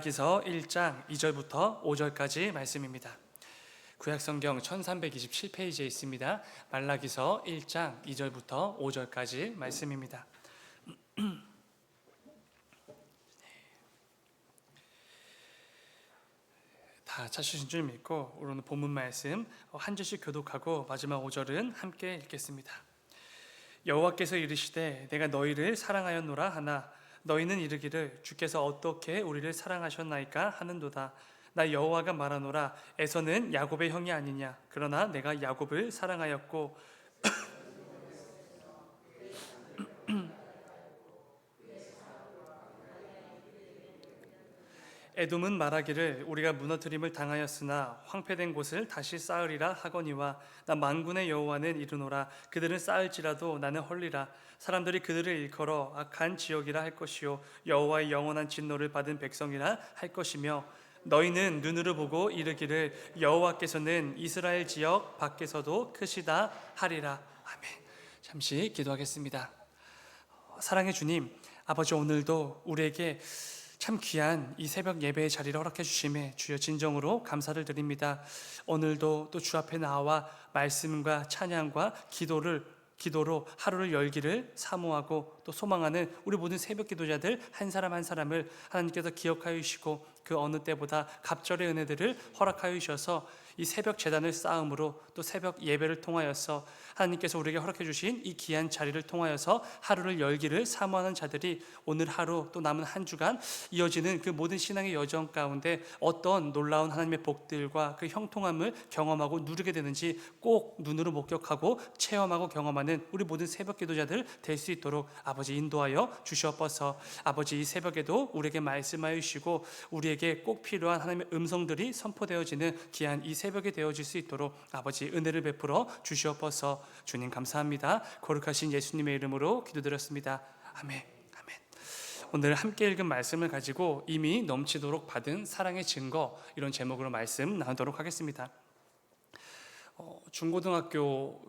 기서 1장 2절부터 5절까지 말씀입니다. 구약성경 1327페이지에 있습니다. 말라기서 1장 2절부터 5절까지 말씀입니다. 다 찾으신 줄 믿고 오늘 본문 말씀 한 절씩 교독하고 마지막 5절은 함께 읽겠습니다. 여호와께서 이르시되 내가 너희를 사랑하였노라 하나 너희는 이르기를 주께서 어떻게 우리를 사랑하셨나이까 하는도다. 나 여호와가 말하노라 에서는 야곱의 형이 아니냐 그러나 내가 야곱을 사랑하였고 에돔은 말하기를 우리가 무너뜨림을 당하였으나 황폐된 곳을 다시 쌓으리라 하거니와 나 만군의 여호와는 이르노라 그들은 쌓을지라도 나는 헐리라. 사람들이 그들을 일컬어 악한 지역이라 할 것이요 여호와의 영원한 진노를 받은 백성이라 할 것이며 너희는 눈으로 보고 이르기를 여호와께서는 이스라엘 지역 밖에서도 크시다 하리라. 아멘. 잠시 기도하겠습니다. 사랑의 주님, 아버지 오늘도 우리에게 참 귀한 이 새벽 예배의 자리를 허락해 주심에 주여 진정으로 감사를 드립니다. 오늘도 또 주 앞에 나와 말씀과 찬양과 기도로 하루를 열기를 사모하고 또 소망하는 우리 모든 새벽 기도자들 한 사람 한 사람을 하나님께서 기억하여 주시고 그 어느 때보다 갑절의 은혜들을 허락하여 주셔서 이 새벽 제단을 쌓음으로 또 새벽 예배를 통하여서 하나님께서 우리에게 허락해 주신 이 귀한 자리를 통하여서 하루를 열기를 사모하는 자들이 오늘 하루 또 남은 한 주간 이어지는 그 모든 신앙의 여정 가운데 어떤 놀라운 하나님의 복들과 그 형통함을 경험하고 누리게 되는지 꼭 눈으로 목격하고 체험하고 경험하는 우리 모든 새벽 기도자들 될 수 있도록 아버지 인도하여 주시옵소서. 아버지 이 새벽에도 우리에게 말씀하여 주시고 우리에게 꼭 필요한 하나님의 음성들이 선포되어지는 귀한 이 새벽이 되어질 수 있도록 아버지 은혜를 베풀어 주시옵소서. 주님 감사합니다. 거룩하신 예수님의 이름으로 기도드렸습니다. 아멘. 아멘. 오늘 함께 읽은 말씀을 가지고 이미 넘치도록 받은 사랑의 증거, 이런 제목으로 말씀 나누도록 하겠습니다. 중고등학교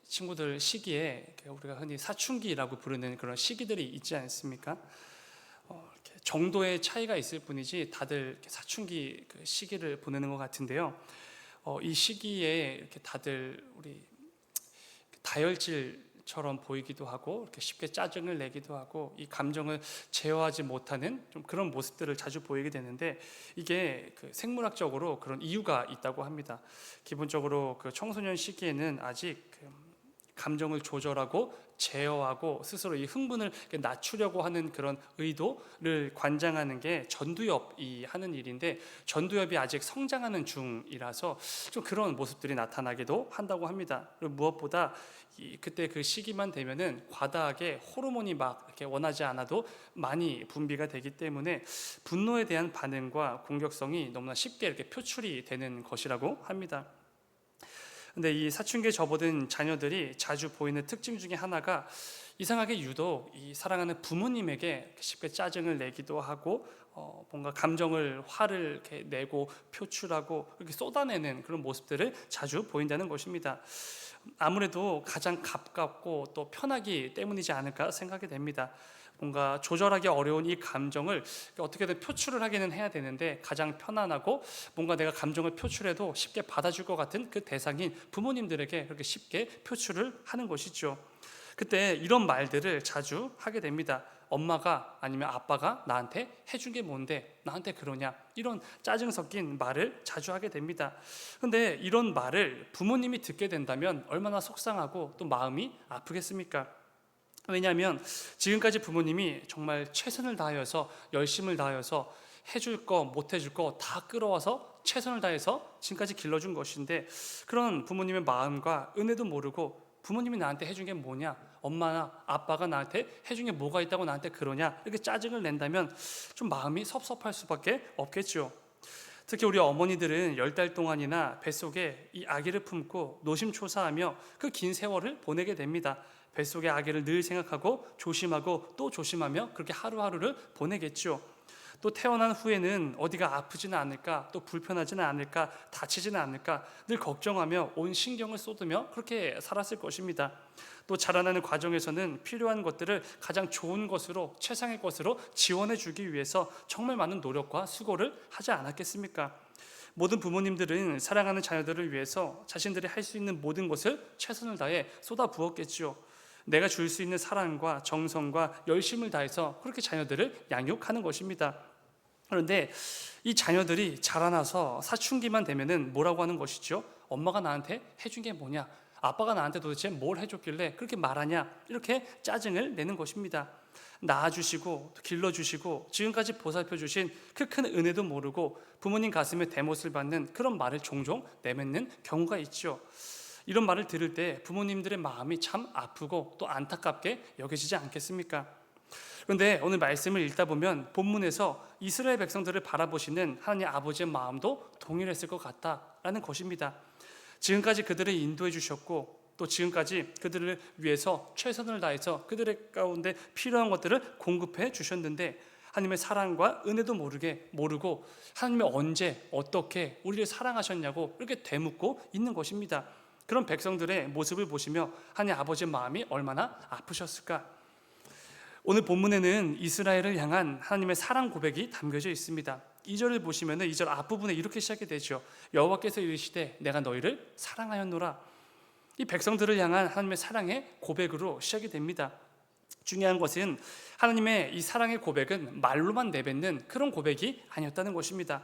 친구들 시기에 우리가 흔히 사춘기라고 부르는 그런 시기들이 있지 않습니까? 정도의 차이가 있을 뿐이지 다들 사춘기 그 시기를 보내는 것 같은데요. 이 시기에 이렇게 다들 우리 다혈질처럼 보이기도 하고 이렇게 쉽게 짜증을 내기도 하고 이 감정을 제어하지 못하는 좀 그런 모습들을 자주 보이게 되는데 이게 그 생물학적으로 그런 이유가 있다고 합니다. 기본적으로 그 청소년 시기에는 아직 감정을 조절하고 제어하고 스스로 이 흥분을 낮추려고 하는 그런 의도를 관장하는 게 전두엽이 하는 일인데 전두엽이 아직 성장하는 중이라서 좀 그런 모습들이 나타나기도 한다고 합니다. 그리고 무엇보다 그때 그 시기만 되면은 과다하게 호르몬이 막 이렇게 원하지 않아도 많이 분비가 되기 때문에 분노에 대한 반응과 공격성이 너무나 쉽게 이렇게 표출이 되는 것이라고 합니다. 근데 이 사춘기에 접어든 자녀들이 자주 보이는 특징 중에 하나가 이상하게 유독 이 사랑하는 부모님에게 쉽게 짜증을 내기도 하고 뭔가 감정을 화를 이렇게 내고 표출하고 이렇게 쏟아내는 그런 모습들을 자주 보인다는 것입니다. 아무래도 가장 가깝고 또 편하기 때문이지 않을까 생각이 됩니다. 뭔가 조절하기 어려운 이 감정을 어떻게든 표출을 하기는 해야 되는데 가장 편안하고 뭔가 내가 감정을 표출해도 쉽게 받아줄 것 같은 그 대상인 부모님들에게 그렇게 쉽게 표출을 하는 것이죠. 그때 이런 말들을 자주 하게 됩니다. 엄마가 아니면 아빠가 나한테 해준 게 뭔데 나한테 그러냐, 이런 짜증 섞인 말을 자주 하게 됩니다. 그런데 이런 말을 부모님이 듣게 된다면 얼마나 속상하고 또 마음이 아프겠습니까? 왜냐하면 지금까지 부모님이 정말 최선을 다하여서 열심을 다하여서 해줄 거 못 해줄 거 다 끌어와서 최선을 다해서 지금까지 길러준 것인데 그런 부모님의 마음과 은혜도 모르고 부모님이 나한테 해준 게 뭐냐, 엄마나 아빠가 나한테 해준 게 뭐가 있다고 나한테 그러냐, 이렇게 짜증을 낸다면 좀 마음이 섭섭할 수밖에 없겠죠. 특히 우리 어머니들은 10달 동안이나 뱃속에 이 아기를 품고 노심초사하며 그 긴 세월을 보내게 됩니다. 뱃속의 아기를 늘 생각하고 조심하고 또 조심하며 그렇게 하루하루를 보내겠죠. 또 태어난 후에는 어디가 아프지는 않을까, 또 불편하지는 않을까, 다치지는 않을까 늘 걱정하며 온 신경을 쏟으며 그렇게 살았을 것입니다. 또 자라나는 과정에서는 필요한 것들을 가장 좋은 것으로, 최상의 것으로 지원해 주기 위해서 정말 많은 노력과 수고를 하지 않았겠습니까? 모든 부모님들은 사랑하는 자녀들을 위해서 자신들이 할 수 있는 모든 것을 최선을 다해 쏟아 부었겠지요. 내가 줄 수 있는 사랑과 정성과 열심을 다해서 그렇게 자녀들을 양육하는 것입니다. 그런데 이 자녀들이 자라나서 사춘기만 되면은 뭐라고 하는 것이죠? 엄마가 나한테 해준 게 뭐냐? 아빠가 나한테 도대체 뭘 해줬길래 그렇게 말하냐? 이렇게 짜증을 내는 것입니다. 낳아주시고 길러주시고 지금까지 보살펴주신 그 큰 은혜도 모르고 부모님 가슴에 대못을 받는 그런 말을 종종 내뱉는 경우가 있죠. 이런 말을 들을 때 부모님들의 마음이 참 아프고 또 안타깝게 여겨지지 않겠습니까? 그런데 오늘 말씀을 읽다 보면 본문에서 이스라엘 백성들을 바라보시는 하나님 아버지의 마음도 동일했을 것 같다라는 것입니다. 지금까지 그들을 인도해 주셨고 또 지금까지 그들을 위해서 최선을 다해서 그들의 가운데 필요한 것들을 공급해 주셨는데 하나님의 사랑과 은혜도 모르고 하나님이 언제 어떻게 우리를 사랑하셨냐고 이렇게 되묻고 있는 것입니다. 그런 백성들의 모습을 보시며 하나님 아버지의 마음이 얼마나 아프셨을까? 오늘 본문에는 이스라엘을 향한 하나님의 사랑 고백이 담겨져 있습니다. 2절을 보시면 2절 앞부분에 이렇게 시작이 되죠. 여호와께서 이르시되 내가 너희를 사랑하였노라. 이 백성들을 향한 하나님의 사랑의 고백으로 시작이 됩니다. 중요한 것은 하나님의 이 사랑의 고백은 말로만 내뱉는 그런 고백이 아니었다는 것입니다.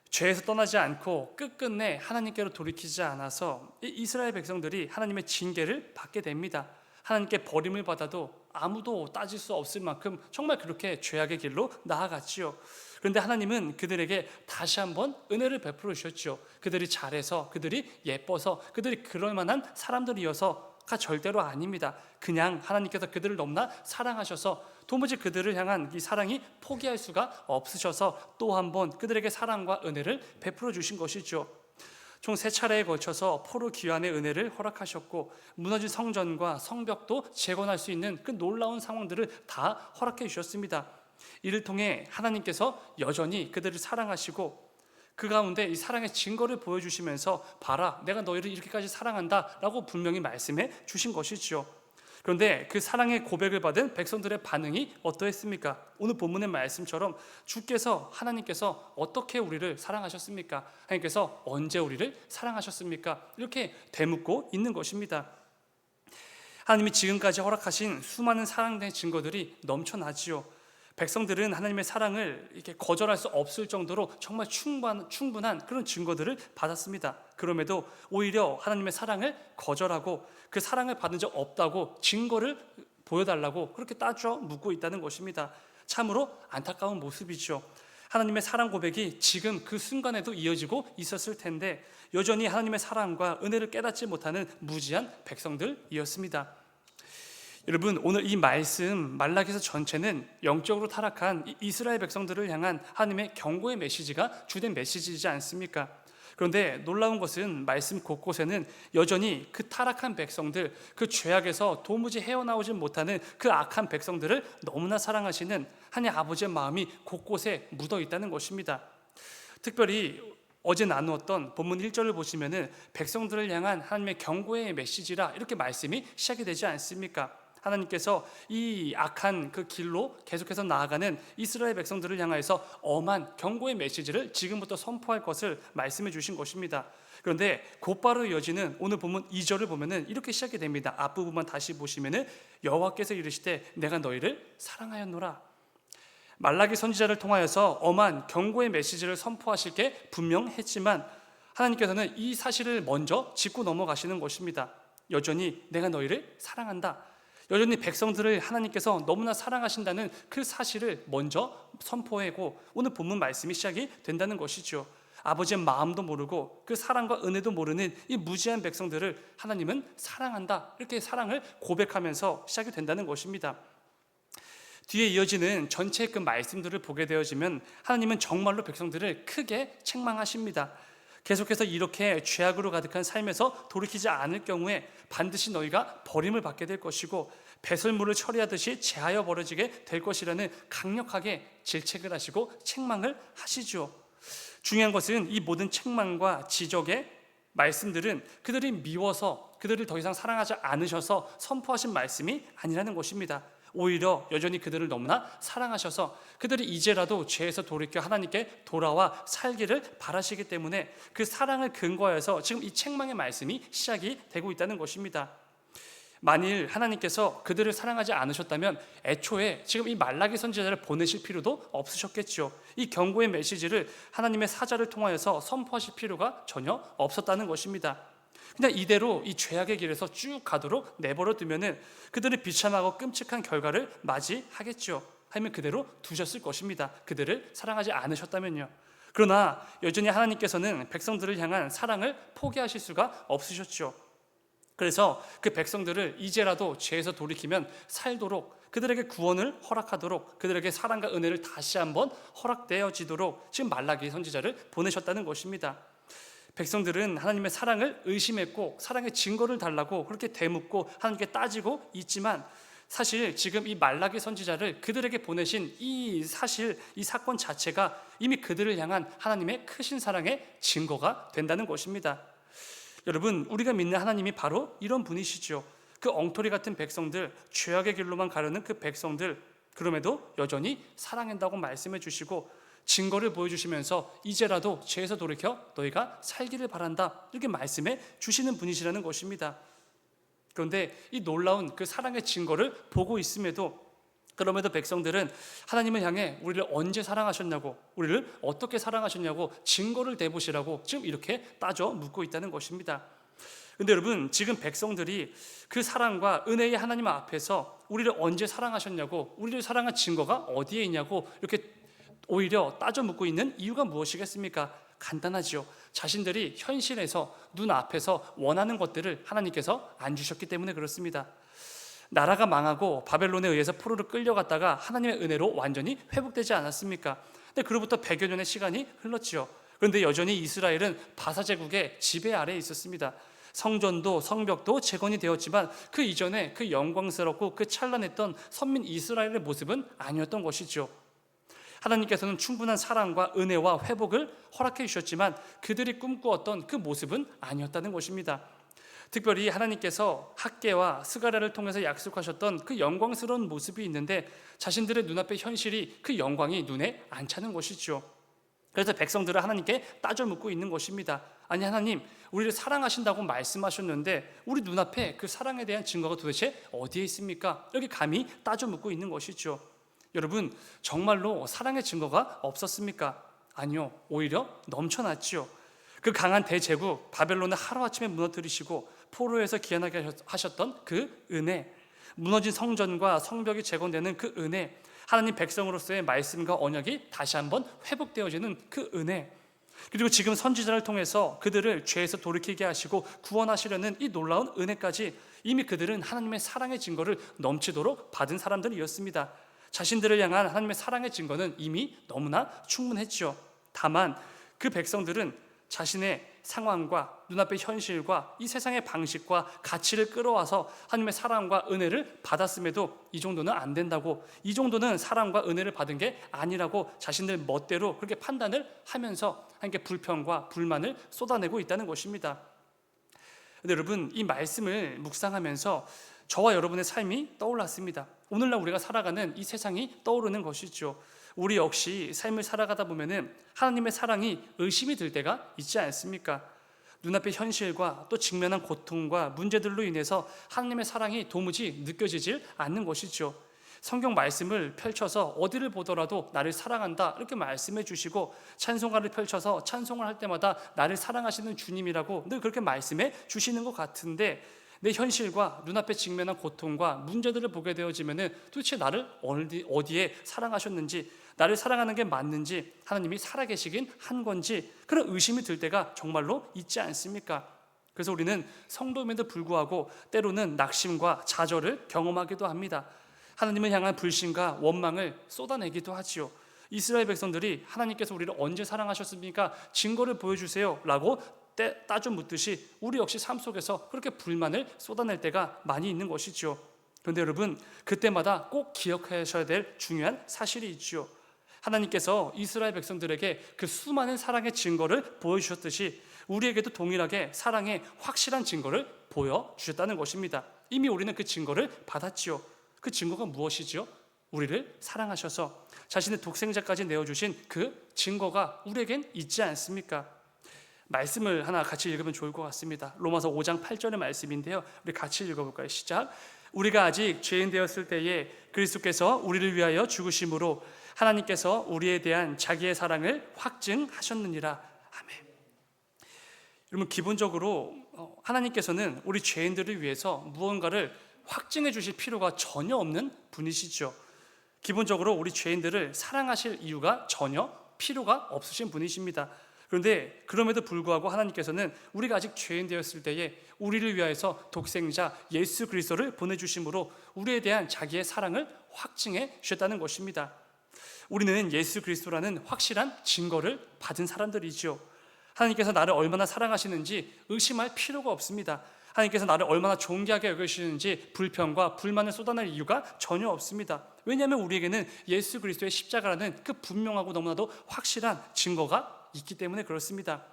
죄에서 떠나지 않고 끝끝내 하나님께로 돌이키지 않아서 이 이스라엘 백성들이 하나님의 징계를 받게 됩니다. 하나님께 버림을 받아도 아무도 따질 수 없을 만큼 정말 그렇게 죄악의 길로 나아갔지요. 그런데 하나님은 그들에게 다시 한번 은혜를 베풀어 주셨죠. 그들이 잘해서, 그들이 예뻐서, 그들이 그럴 만한 사람들이어서가 절대로 아닙니다. 그냥 하나님께서 그들을 너무나 사랑하셔서 도무지 그들을 향한 이 사랑이 포기할 수가 없으셔서 또 한번 그들에게 사랑과 은혜를 베풀어 주신 것이죠. 총 3차례에 걸쳐서 포로 귀환의 은혜를 허락하셨고 무너진 성전과 성벽도 재건할 수 있는 그 놀라운 상황들을 다 허락해 주셨습니다. 이를 통해 하나님께서 여전히 그들을 사랑하시고 그 가운데 이 사랑의 증거를 보여주시면서 봐라 내가 너희를 이렇게까지 사랑한다 라고 분명히 말씀해 주신 것이죠. 그런데 그 사랑의 고백을 받은 백성들의 반응이 어떠했습니까? 오늘 본문의 말씀처럼 하나님께서 어떻게 우리를 사랑하셨습니까? 하나님께서 언제 우리를 사랑하셨습니까? 이렇게 되묻고 있는 것입니다. 하나님이 지금까지 허락하신 수많은 사랑의 증거들이 넘쳐나지요. 백성들은 하나님의 사랑을 이렇게 거절할 수 없을 정도로 정말 충분한 그런 증거들을 받았습니다. 그럼에도 오히려 하나님의 사랑을 거절하고 그 사랑을 받은 적 없다고 증거를 보여달라고 그렇게 따져 묻고 있다는 것입니다. 참으로 안타까운 모습이죠. 하나님의 사랑 고백이 지금 그 순간에도 이어지고 있었을 텐데 여전히 하나님의 사랑과 은혜를 깨닫지 못하는 무지한 백성들이었습니다. 여러분 오늘 이 말씀 말라기서 전체는 영적으로 타락한 이스라엘 백성들을 향한 하나님의 경고의 메시지가 주된 메시지이지 않습니까? 그런데 놀라운 것은 말씀 곳곳에는 여전히 그 타락한 백성들, 그 죄악에서 도무지 헤어나오지 못하는 그 악한 백성들을 너무나 사랑하시는 하나님 아버지의 마음이 곳곳에 묻어 있다는 것입니다. 특별히 어제 나누었던 본문 1절을 보시면은 백성들을 향한 하나님의 경고의 메시지라 이렇게 말씀이 시작이 되지 않습니까? 하나님께서 이 악한 그 길로 계속해서 나아가는 이스라엘 백성들을 향하여서 엄한 경고의 메시지를 지금부터 선포할 것을 말씀해 주신 것입니다. 그런데 곧바로 이어지는 오늘 본문 2절을 보면은 이렇게 시작이 됩니다. 앞부분만 다시 보시면은 여호와께서 이르시되 내가 너희를 사랑하였노라. 말라기 선지자를 통하여서 엄한 경고의 메시지를 선포하실 게 분명했지만 하나님께서는 이 사실을 먼저 짚고 넘어가시는 것입니다. 여전히 내가 너희를 사랑한다. 여전히 백성들을 하나님께서 너무나 사랑하신다는 그 사실을 먼저 선포하고 오늘 본문 말씀이 시작이 된다는 것이죠. 아버지의 마음도 모르고 그 사랑과 은혜도 모르는 이 무지한 백성들을 하나님은 사랑한다. 이렇게 사랑을 고백하면서 시작이 된다는 것입니다. 뒤에 이어지는 전체 그 말씀들을 보게 되어지면 하나님은 정말로 백성들을 크게 책망하십니다. 계속해서 이렇게 죄악으로 가득한 삶에서 돌이키지 않을 경우에 반드시 너희가 버림을 받게 될 것이고 배설물을 처리하듯이 제하여 버려지게 될 것이라는 강력하게 질책을 하시고 책망을 하시죠. 중요한 것은 이 모든 책망과 지적의 말씀들은 그들이 미워서, 그들을 더 이상 사랑하지 않으셔서 선포하신 말씀이 아니라는 것입니다. 오히려 여전히 그들을 너무나 사랑하셔서 그들이 이제라도 죄에서 돌이켜 하나님께 돌아와 살기를 바라시기 때문에 그 사랑을 근거해서 지금 이 책망의 말씀이 시작이 되고 있다는 것입니다. 만일 하나님께서 그들을 사랑하지 않으셨다면 애초에 지금 이 말라기 선지자를 보내실 필요도 없으셨겠죠. 이 경고의 메시지를 하나님의 사자를 통하여서 선포하실 필요가 전혀 없었다는 것입니다. 그냥 이대로 이 죄악의 길에서 쭉 가도록 내버려 두면은 그들이 비참하고 끔찍한 결과를 맞이하겠죠. 하면 그대로 두셨을 것입니다. 그들을 사랑하지 않으셨다면요. 그러나 여전히 하나님께서는 백성들을 향한 사랑을 포기하실 수가 없으셨죠. 그래서 그 백성들을 이제라도 죄에서 돌이키면 살도록, 그들에게 구원을 허락하도록, 그들에게 사랑과 은혜를 다시 한번 허락되어지도록 지금 말라기 선지자를 보내셨다는 것입니다. 백성들은 하나님의 사랑을 의심했고 사랑의 증거를 달라고 그렇게 되묻고 하나님께 따지고 있지만, 사실 지금 이 말라기 선지자를 그들에게 보내신 이 사실, 이 사건 자체가 이미 그들을 향한 하나님의 크신 사랑의 증거가 된다는 것입니다. 여러분, 우리가 믿는 하나님이 바로 이런 분이시죠. 그 엉터리 같은 백성들, 죄악의 길로만 가려는 그 백성들, 그럼에도 여전히 사랑한다고 말씀해 주시고 증거를 보여주시면서 이제라도 죄에서 돌이켜 너희가 살기를 바란다, 이렇게 말씀해 주시는 분이시라는 것입니다. 그런데 이 놀라운 그 사랑의 증거를 보고 있음에도, 그럼에도 백성들은 하나님을 향해 우리를 언제 사랑하셨냐고, 우리를 어떻게 사랑하셨냐고 증거를 대보시라고 지금 이렇게 따져 묻고 있다는 것입니다. 그런데 여러분, 지금 백성들이 그 사랑과 은혜의 하나님 앞에서 우리를 언제 사랑하셨냐고, 우리를 사랑한 증거가 어디에 있냐고 이렇게 오히려 따져 묻고 있는 이유가 무엇이겠습니까? 간단하지요. 자신들이 현실에서 눈앞에서 원하는 것들을 하나님께서 안 주셨기 때문에 그렇습니다. 나라가 망하고 바벨론에 의해서 포로로 끌려갔다가 하나님의 은혜로 완전히 회복되지 않았습니까? 근데 그로부터 100여 년의 시간이 흘렀지요. 그런데 여전히 이스라엘은 바사 제국의 지배 아래에 있었습니다. 성전도 성벽도 재건이 되었지만 그 이전에 그 영광스럽고 그 찬란했던 선민 이스라엘의 모습은 아니었던 것이죠. 하나님께서는 충분한 사랑과 은혜와 회복을 허락해 주셨지만 그들이 꿈꾸었던 그 모습은 아니었다는 것입니다. 특별히 하나님께서 학개와 스가랴를 통해서 약속하셨던 그 영광스러운 모습이 있는데 자신들의 눈앞의 현실이 그 영광이 눈에 안 차는 것이죠. 그래서 백성들은 하나님께 따져 묻고 있는 것입니다. 아니 하나님, 우리를 사랑하신다고 말씀하셨는데 우리 눈앞에 그 사랑에 대한 증거가 도대체 어디에 있습니까? 여기 감히 따져 묻고 있는 것이죠. 여러분, 정말로 사랑의 증거가 없었습니까? 아니요, 오히려 넘쳐났지요. 그 강한 대제국 바벨론을 하루아침에 무너뜨리시고 포로에서 귀환하게 하셨던 그 은혜, 무너진 성전과 성벽이 재건되는 그 은혜, 하나님 백성으로서의 말씀과 언약이 다시 한번 회복되어지는 그 은혜, 그리고 지금 선지자를 통해서 그들을 죄에서 돌이키게 하시고 구원하시려는 이 놀라운 은혜까지 이미 그들은 하나님의 사랑의 증거를 넘치도록 받은 사람들이었습니다. 자신들을 향한 하나님의 사랑의 증거는 이미 너무나 충분했죠. 다만 그 백성들은 자신의 상황과 눈앞의 현실과 이 세상의 방식과 가치를 끌어와서 하나님의 사랑과 은혜를 받았음에도 이 정도는 안 된다고, 이 정도는 사랑과 은혜를 받은 게 아니라고 자신들 멋대로 그렇게 판단을 하면서 하나님께 불평과 불만을 쏟아내고 있다는 것입니다. 근데 여러분, 이 말씀을 묵상하면서 저와 여러분의 삶이 떠올랐습니다. 오늘날 우리가 살아가는 이 세상이 떠오르는 것이죠. 우리 역시 삶을 살아가다 보면은 하나님의 사랑이 의심이 들 때가 있지 않습니까? 눈앞의 현실과 또 직면한 고통과 문제들로 인해서 하나님의 사랑이 도무지 느껴지질 않는 것이죠. 성경 말씀을 펼쳐서 어디를 보더라도 나를 사랑한다 이렇게 말씀해 주시고, 찬송가를 펼쳐서 찬송을 할 때마다 나를 사랑하시는 주님이라고 늘 그렇게 말씀해 주시는 것 같은데, 내 현실과 눈앞에 직면한 고통과 문제들을 보게 되어지면은 도대체 나를 어디에 사랑하셨는지, 나를 사랑하는 게 맞는지, 하나님이 살아계시긴 한 건지 그런 의심이 들 때가 정말로 있지 않습니까? 그래서 우리는 성도임에도 불구하고 때로는 낙심과 좌절을 경험하기도 합니다. 하나님을 향한 불신과 원망을 쏟아내기도 하지요. 이스라엘 백성들이 하나님께서 우리를 언제 사랑하셨습니까? 증거를 보여주세요 라고 따져 묻듯이 우리 역시 삶 속에서 그렇게 불만을 쏟아낼 때가 많이 있는 것이죠. 그런데 여러분, 그때마다 꼭 기억하셔야 될 중요한 사실이 있죠. 하나님께서 이스라엘 백성들에게 그 수많은 사랑의 증거를 보여주셨듯이 우리에게도 동일하게 사랑의 확실한 증거를 보여주셨다는 것입니다. 이미 우리는 그 증거를 받았지요. 그 증거가 무엇이지요? 우리를 사랑하셔서 자신의 독생자까지 내어주신 그 증거가 우리에겐 있지 않습니까? 말씀을 하나 같이 읽으면 좋을 것 같습니다. 로마서 5장 8절의 말씀인데요, 우리 같이 읽어볼까요? 시작. 우리가 아직 죄인 되었을 때에 그리스도께서 우리를 위하여 죽으심으로 하나님께서 우리에 대한 자기의 사랑을 확증하셨느니라. 아멘. 여러분, 기본적으로 하나님께서는 우리 죄인들을 위해서 무언가를 확증해 주실 필요가 전혀 없는 분이시죠. 기본적으로 우리 죄인들을 사랑하실 이유가 전혀 필요가 없으신 분이십니다. 그런데 그럼에도 불구하고 하나님께서는 우리가 아직 죄인 되었을 때에 우리를 위하여서 독생자 예수 그리스도를 보내주심으로 우리에 대한 자기의 사랑을 확증해 주셨다는 것입니다. 우리는 예수 그리스도라는 확실한 증거를 받은 사람들이지요. 하나님께서 나를 얼마나 사랑하시는지 의심할 필요가 없습니다. 하나님께서 나를 얼마나 존귀하게 여기시는지 불평과 불만을 쏟아낼 이유가 전혀 없습니다. 왜냐하면 우리에게는 예수 그리스도의 십자가라는 그 분명하고 너무나도 확실한 증거가 있기 때문에 그렇습니다.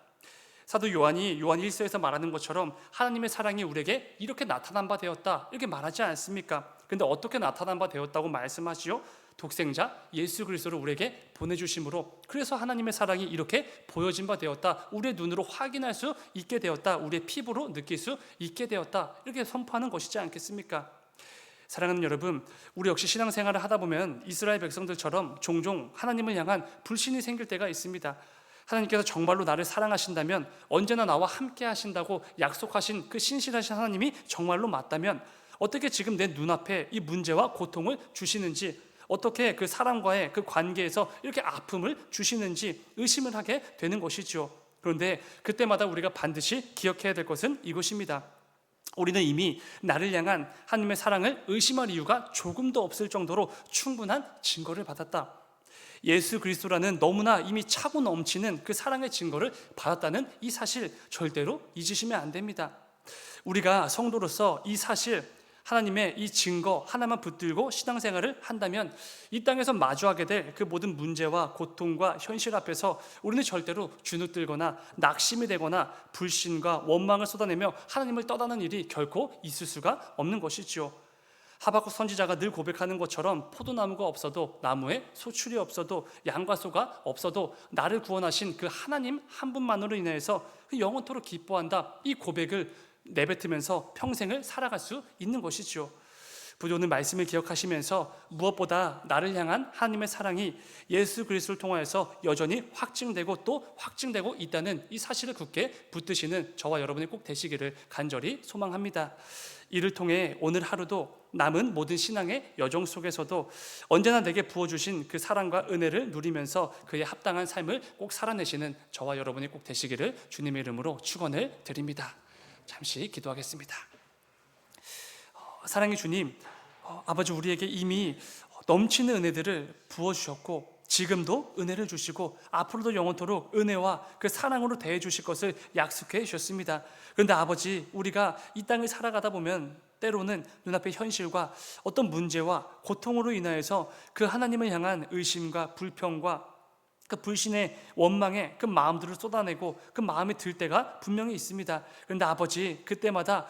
사도 요한이 요한 1서에서 말하는 것처럼 하나님의 사랑이 우리에게 이렇게 나타난 바 되었다, 이렇게 말하지 않습니까? 그런데 어떻게 나타난 바 되었다고 말씀하시죠? 독생자 예수 그리스도를 우리에게 보내주심으로, 그래서 하나님의 사랑이 이렇게 보여진 바 되었다, 우리의 눈으로 확인할 수 있게 되었다, 우리의 피부로 느낄 수 있게 되었다, 이렇게 선포하는 것이지 않겠습니까? 사랑하는 여러분, 우리 역시 신앙생활을 하다 보면 이스라엘 백성들처럼 종종 하나님을 향한 불신이 생길 때가 있습니다. 하나님께서 정말로 나를 사랑하신다면, 언제나 나와 함께 하신다고 약속하신 그 신실하신 하나님이 정말로 맞다면 어떻게 지금 내 눈앞에 이 문제와 고통을 주시는지, 어떻게 그 사람과의 그 관계에서 이렇게 아픔을 주시는지 의심을 하게 되는 것이죠. 그런데 그때마다 우리가 반드시 기억해야 될 것은 이것입니다. 우리는 이미 나를 향한 하나님의 사랑을 의심할 이유가 조금도 없을 정도로 충분한 증거를 받았다. 예수 그리스도라는 너무나 이미 차고 넘치는 그 사랑의 증거를 받았다는 이 사실 절대로 잊으시면 안 됩니다. 우리가 성도로서 이 사실, 하나님의 이 증거 하나만 붙들고 신앙생활을 한다면 이 땅에서 마주하게 될 그 모든 문제와 고통과 현실 앞에서 우리는 절대로 주눅들거나 낙심이 되거나 불신과 원망을 쏟아내며 하나님을 떠나는 일이 결코 있을 수가 없는 것이죠. 하박국 선지자가 늘 고백하는 것처럼 포도나무가 없어도, 나무에 소출이 없어도, 양과 소가 없어도 나를 구원하신 그 하나님 한 분만으로 인해서 그 영원토록 기뻐한다, 이 고백을 내뱉으면서 평생을 살아갈 수 있는 것이죠. 부디 오늘 말씀을 기억하시면서 무엇보다 나를 향한 하나님의 사랑이 예수 그리스도를 통하여서 여전히 확증되고 또 확증되고 있다는 이 사실을 굳게 붙드시는 저와 여러분이 꼭 되시기를 간절히 소망합니다. 이를 통해 오늘 하루도 남은 모든 신앙의 여정 속에서도 언제나 내게 부어주신 그 사랑과 은혜를 누리면서 그에 합당한 삶을 꼭 살아내시는 저와 여러분이 꼭 되시기를 주님의 이름으로 축원을 드립니다. 잠시 기도하겠습니다. 사랑의 주님, 아버지, 우리에게 이미 넘치는 은혜들을 부어주셨고 지금도 은혜를 주시고 앞으로도 영원토록 은혜와 그 사랑으로 대해 주실 것을 약속해 주셨습니다. 그런데 아버지, 우리가 이 땅을 살아가다 보면 때로는 눈앞의 현실과 어떤 문제와 고통으로 인하여서 그 하나님을 향한 의심과 불평과 그 불신의 원망에 그 마음들을 쏟아내고 그 마음에 들 때가 분명히 있습니다. 그런데 아버지, 그때마다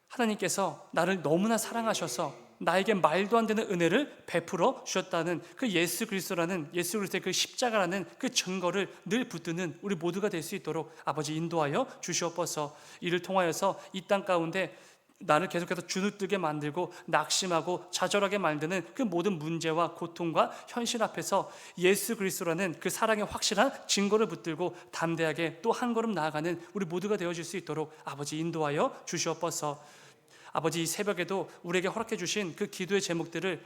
하나님께서 나를 너무나 사랑하셔서 나에게 말도 안 되는 은혜를 베풀어 주셨다는 그 예수 그리스도라는, 예수 그리스도의 그 십자가라는 그 증거를 늘 붙드는 우리 모두가 될 수 있도록 아버지 인도하여 주시옵소서. 이를 통하여서 이 땅 가운데 나를 계속해서 주눅들게 만들고 낙심하고 좌절하게 만드는 그 모든 문제와 고통과 현실 앞에서 예수 그리스도라는 그 사랑의 확실한 증거를 붙들고 담대하게 또 한 걸음 나아가는 우리 모두가 되어질 수 있도록 아버지 인도하여 주시옵소서. 아버지, 이 새벽에도 우리에게 허락해 주신 그 기도의 제목들을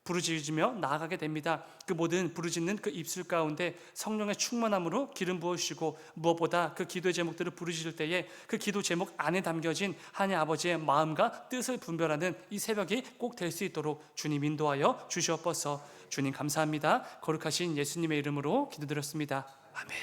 부르짖으며 나아가게 됩니다. 그 모든 부르짖는 그 입술 가운데 성령의 충만함으로 기름 부어주시고, 무엇보다 그 기도의 제목들을 부르짖을 때에 그 기도 제목 안에 담겨진 하나님 아버지의 마음과 뜻을 분별하는 이 새벽이 꼭 될 수 있도록 주님 인도하여 주시옵소서. 주님 감사합니다. 거룩하신 예수님의 이름으로 기도드렸습니다. 아멘.